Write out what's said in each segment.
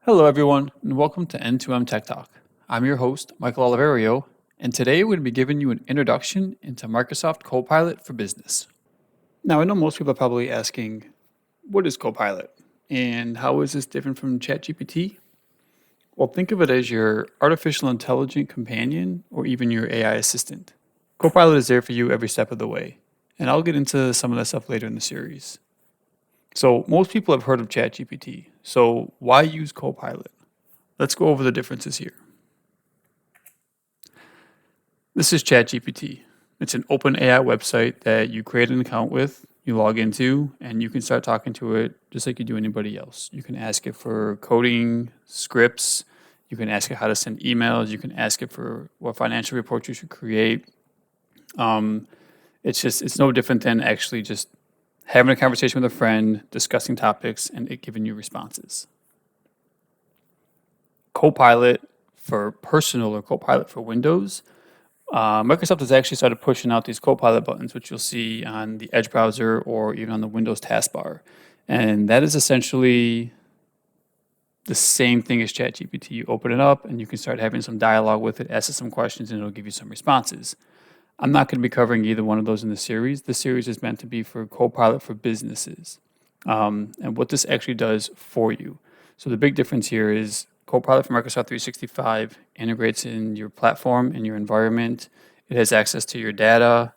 Hello, everyone, and welcome to N2M Tech Talk. I'm your host, Michael Oliverio, and today we're going to be giving you an introduction into Microsoft Copilot for Business. Now, I know most people are probably asking, what is Copilot, and how is this different from ChatGPT? Well, think of it as your artificial intelligent companion or even your AI assistant. Copilot is there for you every step of the way, and I'll get into some of that stuff later in the series. So, most people have heard of ChatGPT, so why use Copilot? Let's go over the differences here. This is ChatGPT. It's an open AI website that you create an account with, you log into, and you can start talking to it just like you do anybody else. You can ask it for coding, scripts, you can ask it how to send emails, you can ask it for what financial reports you should create. It's no different than actually just having a conversation with a friend, discussing topics, and it giving you responses. Copilot for personal or Copilot for Windows. Microsoft has actually started pushing out these Copilot buttons, which you'll see on the Edge browser or even on the Windows taskbar. And that is essentially the same thing as ChatGPT. You open it up and you can start having some dialogue with it, ask it some questions, and it'll give you some responses. I'm not going to be covering either one of those in the series. The series is meant to be for Copilot for businesses and what this actually does for you. So the big difference here is Copilot for Microsoft 365 integrates in your platform and your environment. It has access to your data.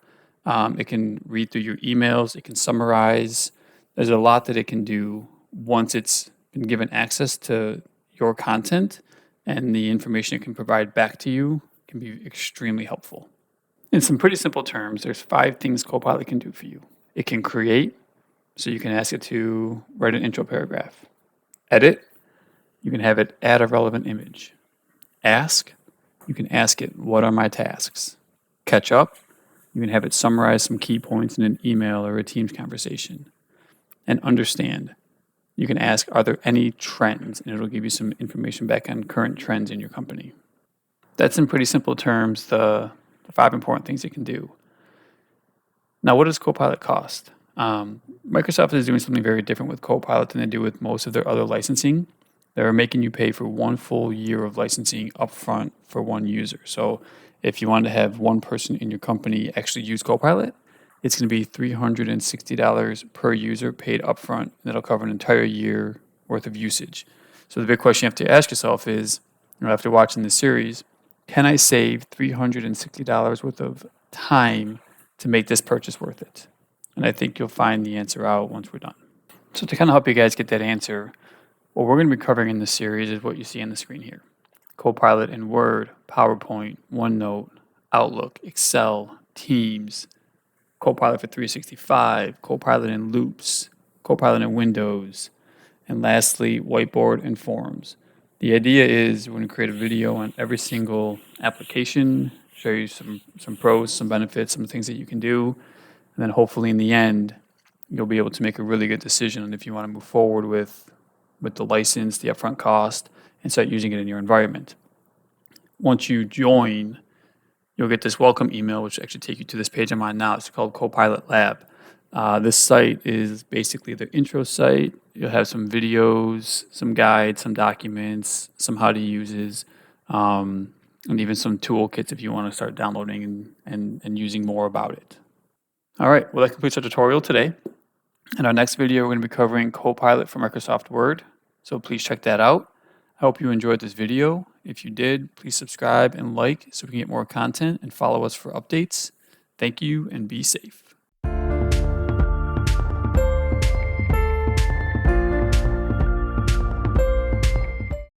It can read through your emails. It can summarize. There's a lot that it can do once it's been given access to your content, and the information it can provide back to you can be extremely helpful. In some pretty simple terms, there's 5 things Copilot can do for you. It can create, so you can ask it to write an intro paragraph. Edit, you can have it add a relevant image. Ask, you can ask it, what are my tasks? Catch up, you can have it summarize some key points in an email or a Teams conversation. And understand, you can ask, are there any trends? And it'll give you some information back on current trends in your company. That's in pretty simple terms, the 5 important things it can do. Now, what does Copilot cost? Microsoft is doing something very different with Copilot than they do with most of their other licensing. They're making you pay for 1 full year of licensing upfront for one user. So if you want to have one person in your company actually use Copilot, it's going to be $360 per user paid upfront. That'll cover an entire year worth of usage. So the big question you have to ask yourself is, after watching this series, can I save $360 worth of time to make this purchase worth it? And I think you'll find the answer out once we're done. So to kind of help you guys get that answer, what we're going to be covering in this series is what you see on the screen here. Copilot in Word, PowerPoint, OneNote, Outlook, Excel, Teams, Copilot for 365, Copilot in Loops, Copilot in Windows, and lastly, Whiteboard and Forms. The idea is we're going to create a video on every single application, show you some pros, some benefits, some things that you can do, and then hopefully in the end, you'll be able to make a really good decision on if you want to move forward with the license, the upfront cost, and start using it in your environment. Once you join, you'll get this welcome email, which will actually take you to this page I'm on now. It's called Copilot Lab. This site is basically the intro site. You'll have some videos, some guides, some documents, some how to uses, and even some toolkits if you want to start downloading and using more about it. All right, well, that completes our tutorial today. In our next video, we're going to be covering Copilot for Microsoft Word, so please check that out. I hope you enjoyed this video. If you did, please subscribe and like so we can get more content and follow us for updates. Thank you and be safe.